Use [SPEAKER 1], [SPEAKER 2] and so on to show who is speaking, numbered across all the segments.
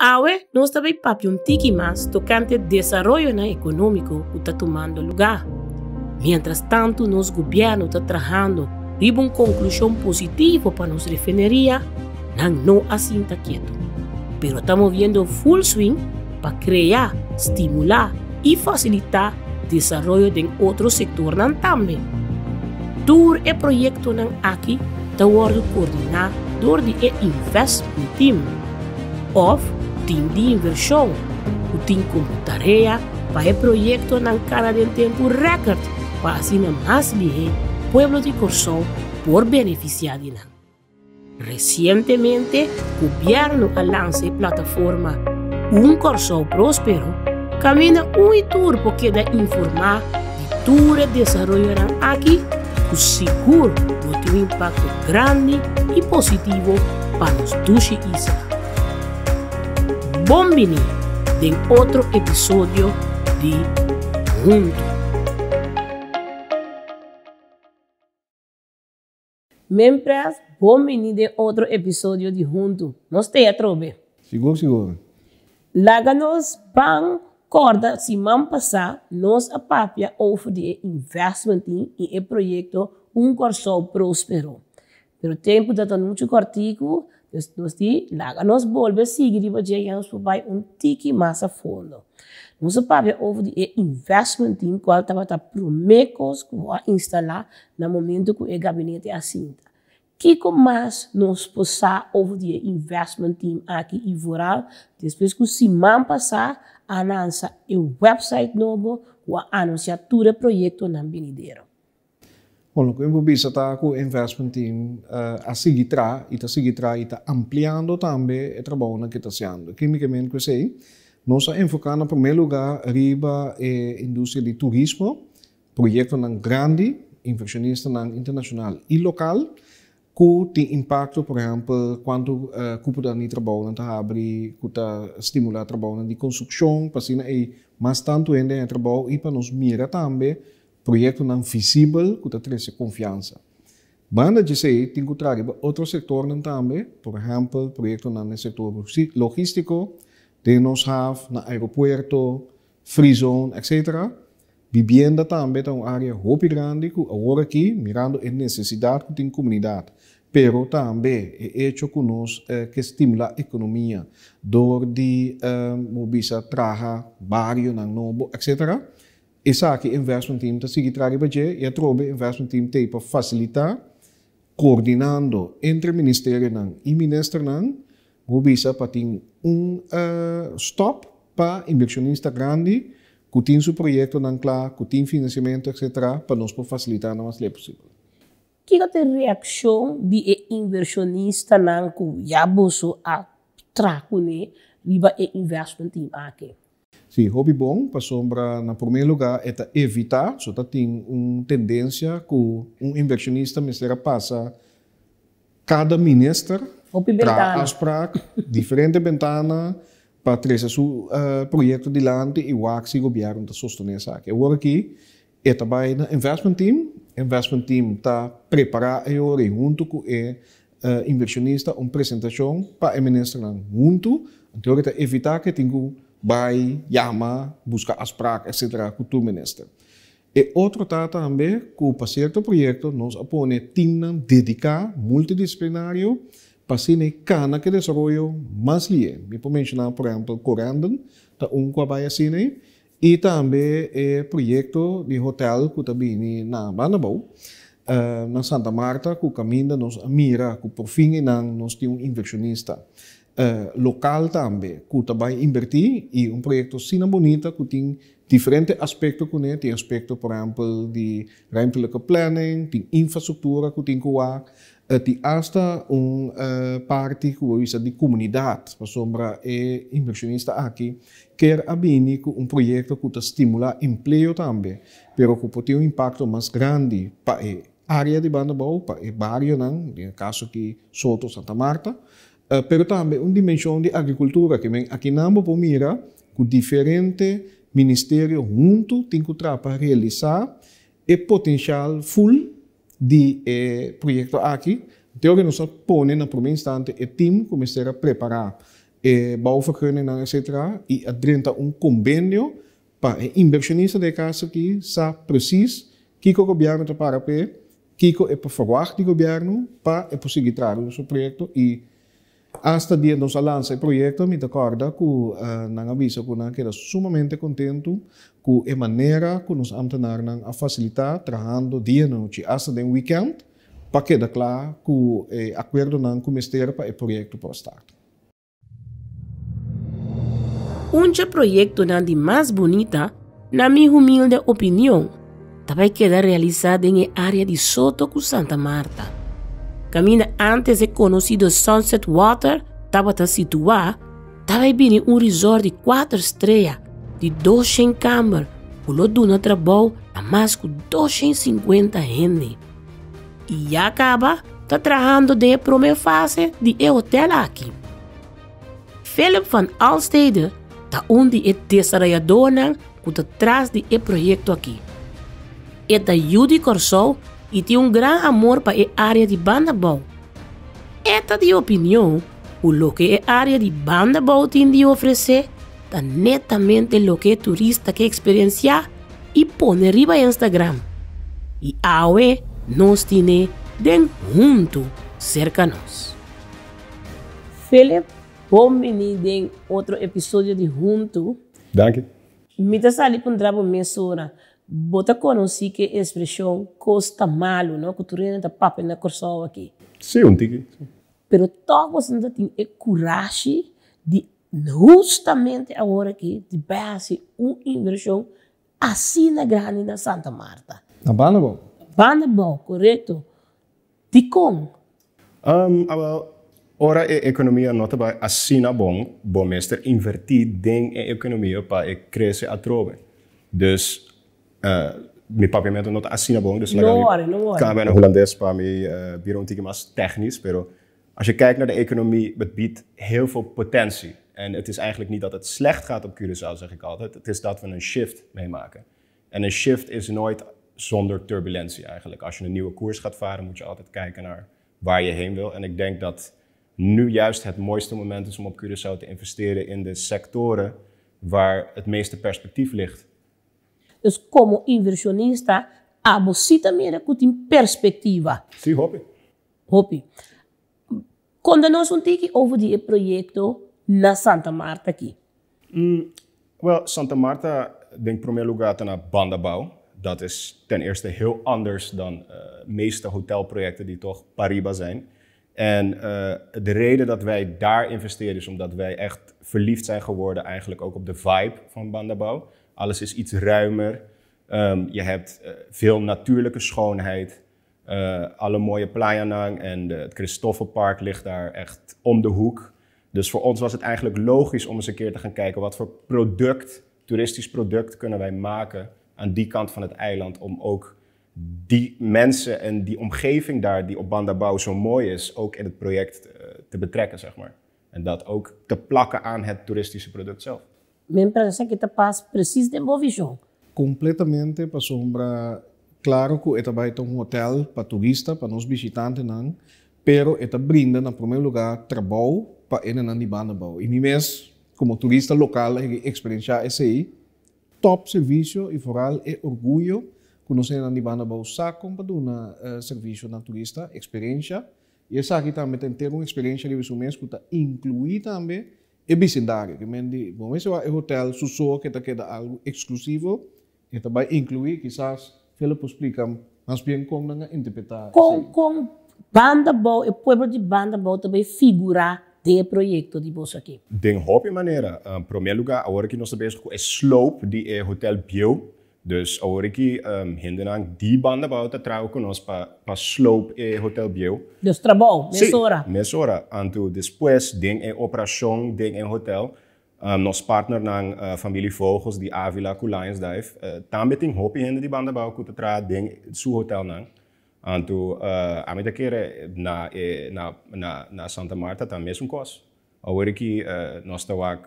[SPEAKER 1] Awe, nós também papi um tiki mais tocante desarrollo econômico que está tomando lugar. Mientras tanto, nosso governo está trabalhando em uma conclusão positiva para nossa refineria, não assim está quieto. Pero estamos vendo full swing para criar, estimular e facilitar o desenvolvimento de outro setor também. Todo o projeto aqui está sendo coordenado por o Investment Team, ou team de inversão, o team como tarefa para o projeto na Canadá em tempo recorde, para assim mais ligeiro pueblo de Corsão por beneficiar de nós. Recientemente, o governo lançou a plataforma Corsão Próspero, caminha tour porque da informar de todo o desenvolvimento aqui, que seguro vai ter um impacto grande e positivo para os duas islas. Bom-vindo em outro episódio de Junto. Membros, bom-vindo em outro episódio de Junto. Nós te trobe.
[SPEAKER 2] Seguro.
[SPEAKER 1] Láganos bang corda semana passada nós apapia over de investment em o projeto Corsão Próspero. Pero tempo da muito cortico, nós láganos volve seguir e vamos para tiki mais a fundo. Nós apapia over de investment qual estava promecos que vai instalar no momento que o gabinete assinta. Que mais nós passar over de investment team aqui e voral, depois que semana passada anuncia o website novo, o anuncia todo o projeto na venidero.
[SPEAKER 2] Bom, o que está com o investment team a seguir e está ampliando também o trabalho que está sendo. Quimicamente, que sei, nós estamos enfocando, em primeiro lugar, arriba a indústria de turismo, projeto grande, inversionista internacional e local, que tem impacto, por exemplo, quando cuida de trabalho, que estimula o trabalho de construção, para assim, mas tanto ainda trabalho e para nos mira também projeto não visível que traz confiança. Banda de sei tem que trazer outro setor também, por exemplo, projeto no setor logístico, de nós no aeroporto, free zone, etc. Vivienda também é uma área muito grande que agora aqui mirando a necessidade que tem comunidade. Pero também é hecho que nós que estimula a economia, door de mobisa traga barrio na novo, etc. Essa aqui investment team está seguir traga budget e a trobe investment team tem para facilitar coordenando entre ministério e ministro mobisa para ter stop para inversionista grande que tem seu projeto claro, que tem financiamento, etc. para nós facilitar o mais possível.
[SPEAKER 1] Que é a reação de inversionista que já boso a tracune riba e investment team aqui?
[SPEAKER 2] Sim, hobby bom, para sombra, na primeiro lugar, é evitar, só tem uma tendência que inversionista mistério passa cada ministro traz para diferente ventana para trazer seu projeto adiante e o axi governo está sustentando isso aqui. Agora aqui, é também na investment team está preparado agora junto com o inversionista uma apresentação para o ministro junto, então está evitar que tenha vai chamar, buscar as práticas, etc., com o ministro. E outro também, que para certo projeto, nós apone time dedicado, multidisciplinário, para ser cana que desenvolve mais lié. Me pode mencionar, por exemplo, Corandon, que que vai assim, e também o projeto de hotel que também na Banabou, na Santa Marta, que caminha nos mira, que por fim nós temos inversionista. Local também, que também invertir e projeto sina bonita que tem diferentes aspectos que tem aspecto, por exemplo, de ruimtelijke planning, tem infraestrutura que tem que tem hasta parte que de comunidade, para sombra inversionista aqui, quer abrir projeto que estimula emprego também, pero que pode ter impacto mais grande para a área de Banabou, para o bairro, no caso aqui Soto, Santa Marta, pero também uma dimensão de agricultura, que aqui não vamos mira com diferentes ministérios juntos tem que para realizar o potencial full de projeto aqui. Então, nós põe na primeira instante o time começar a preparar bouwvergunning, etc. E adrenta convênio para inversionista de casa aqui, sabe precies que o governo está para que é para verwacht do governo para conseguir trazer o seu projeto e hasta dia nós lança o projeto, me acorda que não avisa que nós queda sumamente contento com a maneira que nós ambtenaars a facilitar trabalhando dia e noite hasta de weekend para quedar claro que o acordo não começar para o projeto para estar.
[SPEAKER 1] Projeto de mais bonita, na minha humilde opinião, também queda realizado em área de Soto com Santa Marta. Camina antes é conhecido Sunset Water, estava situado, também bem resort de 4 estrelas, de 200 câmaras, o lodo no trabalho a mais de 250 gente. E acaba, está trabalhando de primeira fase de hotel aqui. Philip van Alstede está onde é desenvolvedor que está atrás do projeto aqui. É da Judy Corsol e tem grande amor para a área de bandabou. Esta de opinião, o que a área de bandabou tem de oferecer, está netamente o que turista quer experienciar e põe arriba no Instagram. E aue nós temos junto cerca de nós. Philip, bom venir em outro episódio de Junto.
[SPEAKER 3] Dank.
[SPEAKER 1] Me está ali para um trabalho mesura. Bota conhecer que a expressão custa malo, não? Que tu rende da papo na corção aqui.
[SPEAKER 3] Sim, tiki.
[SPEAKER 1] Pero toch você não tem a coragem de justamente agora aqui de fazer uma inversão assim na grande na Santa Marta.
[SPEAKER 2] Na Bandabou?
[SPEAKER 1] Bandabou, correto. De como?
[SPEAKER 3] Ora a economia não está assim na bom mestre invertir em a economia para crescer a trobe. Dus meu papamento não está assim na bom, dus
[SPEAKER 1] não worry.
[SPEAKER 3] Kan bijna Hollandes para mij weer een mais technisch, pero als je kijkt naar de economie, het biedt heel veel potentie. En het is eigenlijk niet dat het slecht gaat op Curaçao, zeg ik altijd. Het is dat we een shift meemaken. En een shift is nooit zonder turbulentie eigenlijk. Als je een nieuwe koers gaat varen, moet je altijd kijken naar waar je heen wil. En ik denk dat nu juist het mooiste moment is om op Curaçao te investeren in de sectoren waar het meeste perspectief ligt.
[SPEAKER 1] Dus como inversionista, você também tem perspectiva.
[SPEAKER 3] Sim, hopi.
[SPEAKER 1] Hopi. Quando nós temos over die projeto na Santa Marta aqui.
[SPEAKER 3] Wel, Santa Marta, denk in primeiro lugar naar bandabouw. Dat is ten eerste heel anders dan de meeste hotelprojecten die toch Pariba zijn. En de reden dat wij daar investeren is omdat wij echt verliefd zijn geworden eigenlijk ook op de vibe van bandabouw. Alles is iets ruimer. Je hebt veel natuurlijke schoonheid. Alle mooie Playanang en het Christoffelpark ligt daar echt om de hoek. Dus voor ons was het eigenlijk logisch om eens een keer te gaan kijken wat voor toeristisch product kunnen wij maken aan die kant van het eiland om ook die mensen en die omgeving daar die op Bandabouw zo mooi is, ook in het project te betrekken, zeg maar. En dat ook te plakken aan het toeristische product zelf.
[SPEAKER 1] Me parece que te passa precies de boa visão.
[SPEAKER 2] Completamente para sombra. Claro que esta vai ter hotel para turista, para nós visitantes, não. Pero esta brinda, na primeiro lugar, trabalho para ele na Bandabouw. E mesmo como turista local, a experiência esse aí, top serviço e vooral é orgulho que nós na Bandabouw sacam para dar serviço na turista, experiência. E essa aqui também tem ter uma experiência de isso mesmo que está incluir também o vecindário. Que mendi, bom, esse é o hotel sussurro que está queda algo exclusivo, que vai incluir, quizás, Philip explica, mas bem como não interpretar.
[SPEAKER 1] Com Bandabouw, o povo de Bandabouw também figura de projeto de bolsa aqui.
[SPEAKER 3] De hoop maneira. Em primeiro lugar, agora que nós estamos bezig com a slope de Hotel Bio. Dus agora que hinderang die Bandabouw te trouwen com nós para slope Hotel Bio.
[SPEAKER 1] Dus trabalho, mesora.
[SPEAKER 3] Sim, mesora. Anto depois de operação de hotel, nós partner na familie Vogels die Avila Lions Dive. Também tem hoop hinder die Bandabouw que te trouwen de seu hotel nang. Anto a mim daquele na Santa Marta tá mesmo coisa. Agora que nós estamos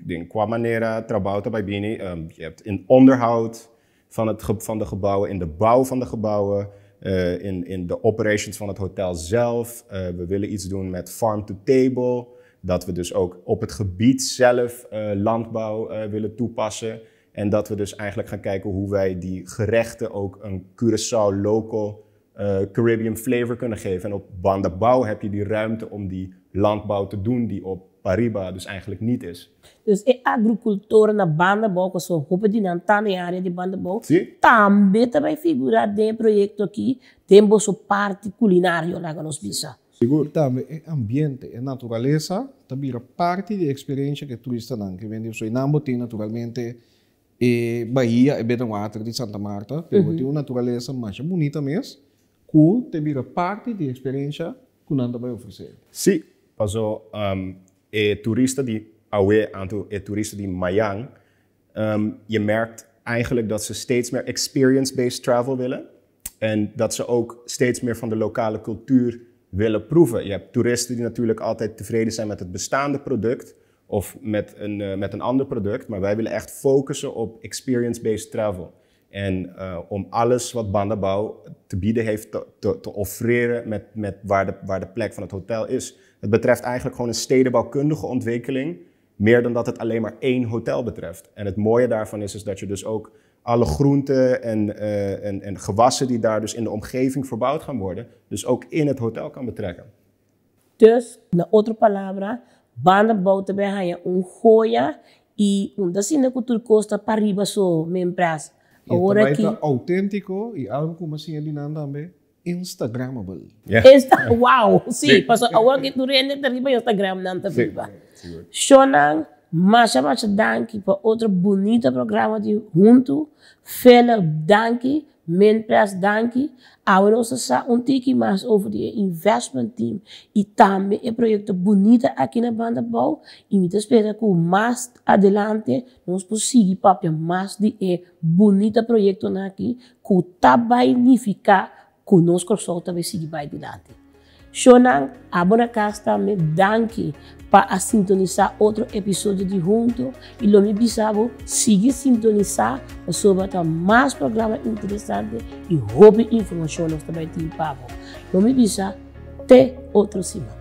[SPEAKER 3] de qua maneira trabalho bij binnen. Je hebt in onderhoud van de gebouwen, in de bouw van de gebouwen, in de operations van het hotel zelf. We willen iets doen met farm to table. Dat we dus ook op het gebied zelf landbouw willen toepassen. En dat we dus eigenlijk gaan kijken hoe wij die gerechten ook een Curaçao local Caribbean flavor kunnen geven. En op Bandabao heb je die ruimte om die landbouw te doen die op Pariba dus eigenlijk niet is.
[SPEAKER 1] Dus de agricultura na Bandabao, so hopen die na tane area de Bandabao,
[SPEAKER 3] Sim.
[SPEAKER 1] também também figura de projeto aqui, temos o parte culinário lá que nos bisa.
[SPEAKER 2] Seguro. Também é ambiente, é natureza, também é parte da experiência que turista não, que vem de Suriname tem naturalmente Bahia e Betanwater de Santa Marta, tem uma natureza mais bonita mesmo, que também é parte da experiência que nós vai oferecer.
[SPEAKER 3] Sim, paso toeristen die toeristen die Mayang, je merkt eigenlijk dat ze steeds meer experience-based travel willen en dat ze ook steeds meer van de lokale cultuur willen proeven. Je hebt toeristen die natuurlijk altijd tevreden zijn met het bestaande product of met een ander product, maar wij willen echt focussen op experience-based travel. En om alles wat Bandabao te bieden heeft te offreren met waar de plek van het hotel is. Het betreft eigenlijk gewoon een stedenbouwkundige ontwikkeling, meer dan dat het alleen maar één hotel betreft. En het mooie daarvan is dat je dus ook alle groenten en gewassen die daar dus in de omgeving verbouwd gaan worden, dus ook in het hotel kan betrekken.
[SPEAKER 1] Dus, na outra palavra, Bandabao também é Goya e da cultura costa Pariba so membras.
[SPEAKER 2] Agora aqui autêntico e algo como assim ali também Instagrammable.
[SPEAKER 3] Yeah.
[SPEAKER 1] Wow, sim, paso agora que tu rende terrible Instagram não tá viva. Shonan, macha danki para outro bonito programa de junto, fela danki, membras danki. Agora nós sa tiki mais over the investment team e também é projeto bonito aqui na Bandabao e me espera que mais adelante nós possamos papia mais de bonito projeto aqui que tá vai significar conosco só também seguir vai adiante. Shonan, abona casta me danke para sintonizar outro episódio de junto e lo me bisabo seguir sintonizar sobre mais programa interessante e hobby informação nós também tem papo. Lo me bisa te outro semana.